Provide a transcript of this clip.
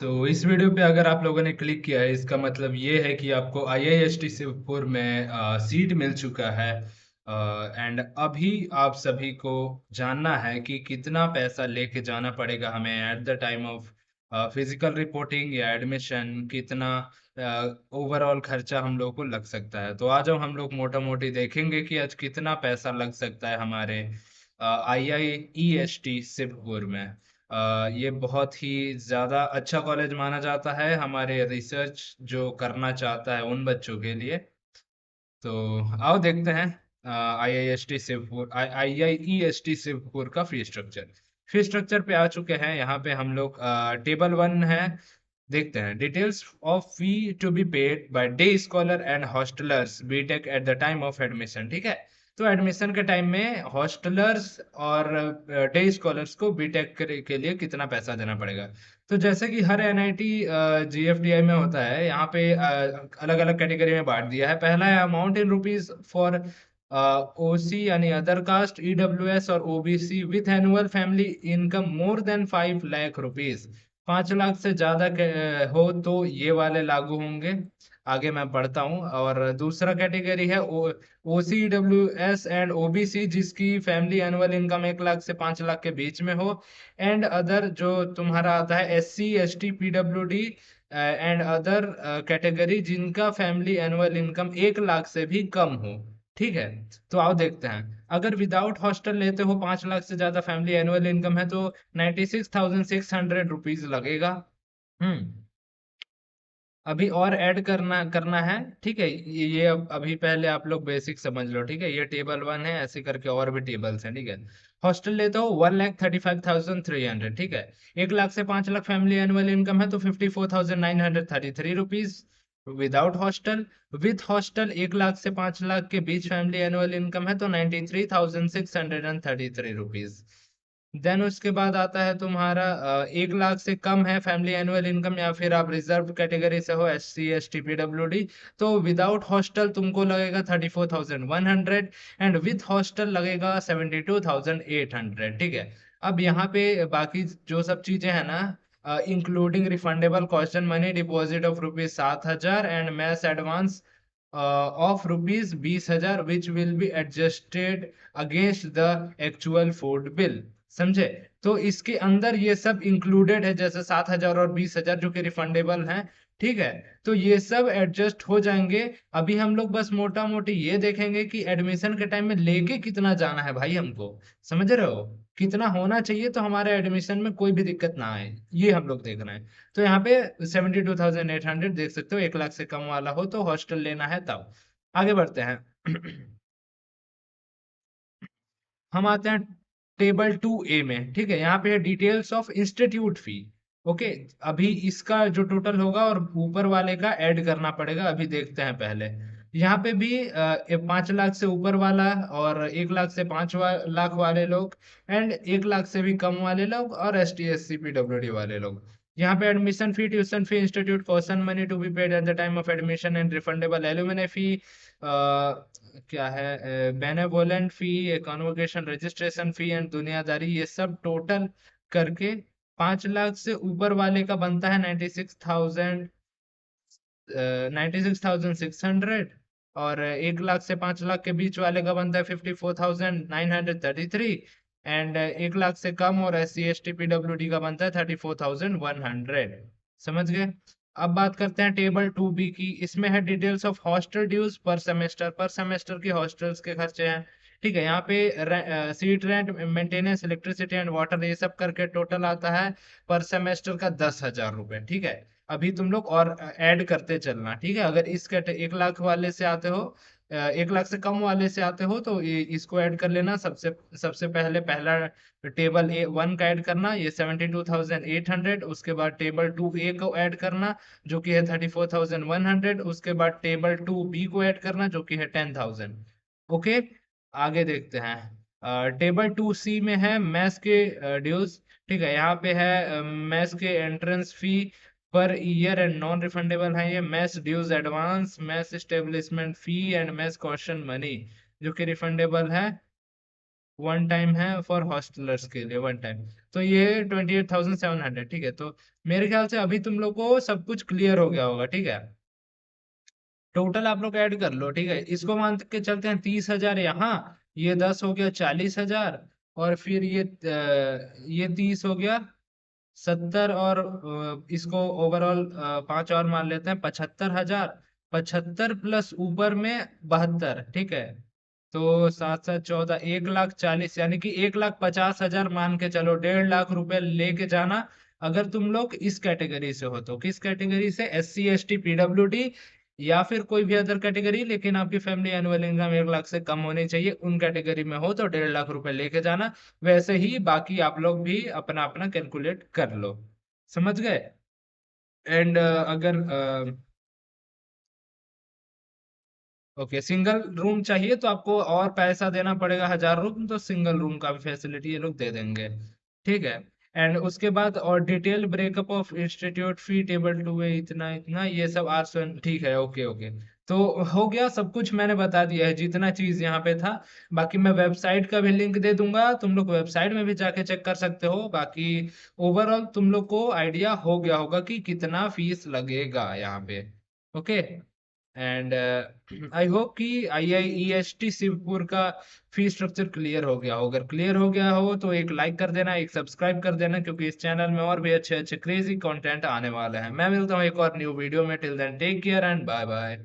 तो इस वीडियो पे अगर आप लोगों ने क्लिक किया है, इसका मतलब ये है कि आपको आईआईएसटी शिवपुर में सीट मिल चुका है। एंड अभी आप सभी को जानना है कि कितना पैसा लेके जाना पड़ेगा हमें eight the time of physical reporting या एडमिशन। कितना ओवरऑल खर्चा हम लोग को लग सकता है। तो आ जाओ हम लोग मोटा मोटी देखेंगे कि आज कितना पैसा लग सकता है हमारे आईआईईएसटी शिवपुर में। ये बहुत ही ज़्यादा अच्छा कॉलेज माना जाता है हमारे रिसर्च जो करना चाहता है उन बच्चों के लिए। तो आओ देखते हैं आईआईएसटी शिवपुर आईआईईएसटी शिवपुर का फी स्ट्रक्चर पे आ चुके हैं। यहाँ पे हम लोग टेबल वन है, देखते हैं। Details of fee to be paid by day scholar and hostellers BTech at the time of admission. ठीक है, तो एडमिशन के टाइम में हॉस्टलर्स और डे स्कॉलर्स को बीटेक के लिए कितना पैसा देना पड़ेगा। तो जैसे कि हर एनआईटी जीएफडीआई में होता है, यहाँ पे अलग अलग कैटेगरी में बांट दिया है। पहला है अमाउंट इन रुपीज फॉर ओसी यानी अदर कास्ट, ईडब्ल्यूएस और OBC with annual family income more than 5 lakh rupees. 5 lakh से ज्यादा हो तो ये वाले लागू होंगे। आगे मैं पढ़ता हूँ। और दूसरा कैटेगरी है ओसी, डब्ल्यू एस एंड ओबीसी जिसकी फैमिली एनुअल इनकम 1 लाख से 5 लाख के बीच में हो। एंड अदर जो तुम्हारा आता है SC, ST, PWD and other category जिनका फैमिली एनुअल इनकम 1 लाख से भी कम हो। ठीक है, तो आओ देखते हैं। अगर विदाउट हॉस्टल लेते हो, 5 लाख से ज्यादा फैमिली एनुअल इनकम है, तो 96,600 लगेगा। हम्म। अभी और ऐड करना करना है। ठीक है, ये अभी पहले आप लोग बेसिक समझ लो। ठीक है, ये टेबल वन है, ऐसे करके और भी टेबल्स हैं। ठीक है, हॉस्टल लेते हो 1,35,300। ठीक है, 1 लाख से 5 लाख फैमिली एनुअल इनकम है तो 54,933 rupees without hostel. With hostel 1 lakh से 5 लाख के बीच फैमिली एनुअल इनकम है तो 93,633 रुपीज। देन उसके बाद आता है तुम्हारा 1 लाख से कम है फैमिली एनुअल इनकम, या फिर आप रिजर्व कैटेगरी से हो, SC, ST, PWD, तो विदाउट हॉस्टल तुमको लगेगा 34,100 एंड विथ हॉस्टल लगेगा 72,800। ठीक है, अब यहाँ पे बाकी जो सब चीजें हैं ना, including refundable question money deposit of rupees 7,000 and mess advance of rupees 20,000 which will be adjusted against the actual food bill. समझे? तो इसके अंदर ये सब इंक्लूडेड है, जैसे 7,000 और 20,000 जो कि रिफंडेबल हैं। ठीक है, तो ये सब एडजस्ट हो जाएंगे। अभी हम लोग बस मोटा मोटी ये देखेंगे कि एडमिशन के टाइम में लेके कितना जाना है भाई हमको। समझ रहे हो? कितना होना चाहिए तो हमारे एडमिशन में कोई भी दिक्कत ना आए, ये हम लोग देखना है। तो यहाँ पे 72,800 देख सकते हो। 1 लाख से कम वाला हो तो हॉस्टल लेना है तब। आगे बढ़ते हैं। हम आते हैं टेबल 2A में। ठीक है, यहाँ पे है details of institute fee. Okay, अभी इसका जो टोटल होगा और ऊपर वाले का ऐड करना पड़ेगा। अभी देखते हैं पहले। यहाँ पे भी 5 लाख से ऊपर वाला और 1 लाख से 5 लाख वाले लोग एंड 1 लाख से भी कम वाले लोग और ST, SC, PWD वाले लोग। यहाँ पे admission fee, tuition fee, institute caution money to be paid at the time of admission and refundable alumni fee, क्या है, benevolent fee, convocation registration fee and दुनियादारी, ये सब टोटल करके 5 लाख से ऊपर वाले का बनता है 96,600। और 1 लाख से 5 लाख के बीच वाले का बनता है 54,933। एंड 1 लाख से कम और SC, ST, PWD का बनता है 34,100। समझ गए? अब बात करते हैं टेबल 2B की। इसमें है डिटेल्स ऑफ हॉस्टल ड्यूज पर सेमेस्टर की हॉस्टल्स के खर्चे हैं। ठीक है, यहाँ पे seat rent, maintenance, electricity and water, ये सब करके टोटल आता है पर सेमेस्टर का 10,000 रुपए। ठीक है, अभी तुम लोग और ऐड करते चलना। ठीक है, अगर इस 1 लाख वाले से आते हो, 1 लाख से कम वाले से आते हो तो इसको ऐड कर लेना। सबसे सबसे पहले पहला टेबल A1 का ऐड करना, ये 72,800। उसके बाद टेबल 2A को ऐड करना जो कि है 34,100। उसके बाद टेबल 2B को ऐड करना जो कि है 10,000। ओके, आगे देखते हैं। टेबल 2C में है मैथ्स के ड्यूज। ठीक है, यहाँ पे है मैथ्स के entrance fee per year and non refundable है। ये maths dues advance, maths establishment fee and maths question money जो कि रिफंडेबल है, वन टाइम है फॉर हॉस्टलर्स के लिए, वन टाइम। तो ये 28,700, ठीक है। तो मेरे ख्याल से अभी तुम लोग को सब कुछ क्लियर हो गया होगा, ठीक है। टोटल आप लोग ऐड कर लो, ठीक है। इसको मान के चलते हैं 30,000 यहाँ, ये 10 हो गया 40,000, और फिर ये 30 हो गया 70, और इसको ओवरऑल 5 और मान लेते हैं 75,000। 75 प्लस ऊपर में 72, ठीक है। तो 7 7 14, 1,40,000, यानी कि 1,50,000 मान के चलो, 1.5 लाख रुपए लेके जाना। अगर तुम लोग इस कैटेगरी से हो तो, किस कैटेगरी से, SC ST PWD, या फिर कोई भी अदर कैटेगरी, लेकिन आपकी फैमिली एनुअल इनकम 1 लाख से कम होनी चाहिए, उन कैटेगरी में हो तो 1.5 लाख रुपए लेके जाना। वैसे ही बाकी आप लोग भी अपना अपना कैलकुलेट कर लो, समझ गए। एंड अगर ओके, सिंगल रूम चाहिए तो आपको और पैसा देना पड़ेगा, 1,000 रूम, तो सिंगल रूम का भी फैसिलिटी ये लोग दे देंगे, ठीक है। एंड उसके बाद और detail breakup of institute fee table 2 है, इतना इतना ये सब ठीक है, ओके ओके। तो हो गया सब कुछ, मैंने बता दिया है जितना चीज यहाँ पे था। बाकी मैं वेबसाइट का भी लिंक दे दूंगा, तुम लोग वेबसाइट में भी जाके चेक कर सकते हो। बाकी ओवरऑल तुम लोग को आइडिया हो गया होगा कि कितना फीस लगेगा यहाँ पे, ओके। एंड आई होप कि IIEST शिवपुर का फी स्ट्रक्चर क्लियर हो गया हो। अगर क्लियर हो गया हो तो एक लाइक कर देना, एक सब्सक्राइब कर देना, क्योंकि इस चैनल में और भी अच्छे अच्छे क्रेजी कंटेंट आने वाले हैं। मैं मिलता हूँ एक और न्यू वीडियो में, till then take care and bye bye.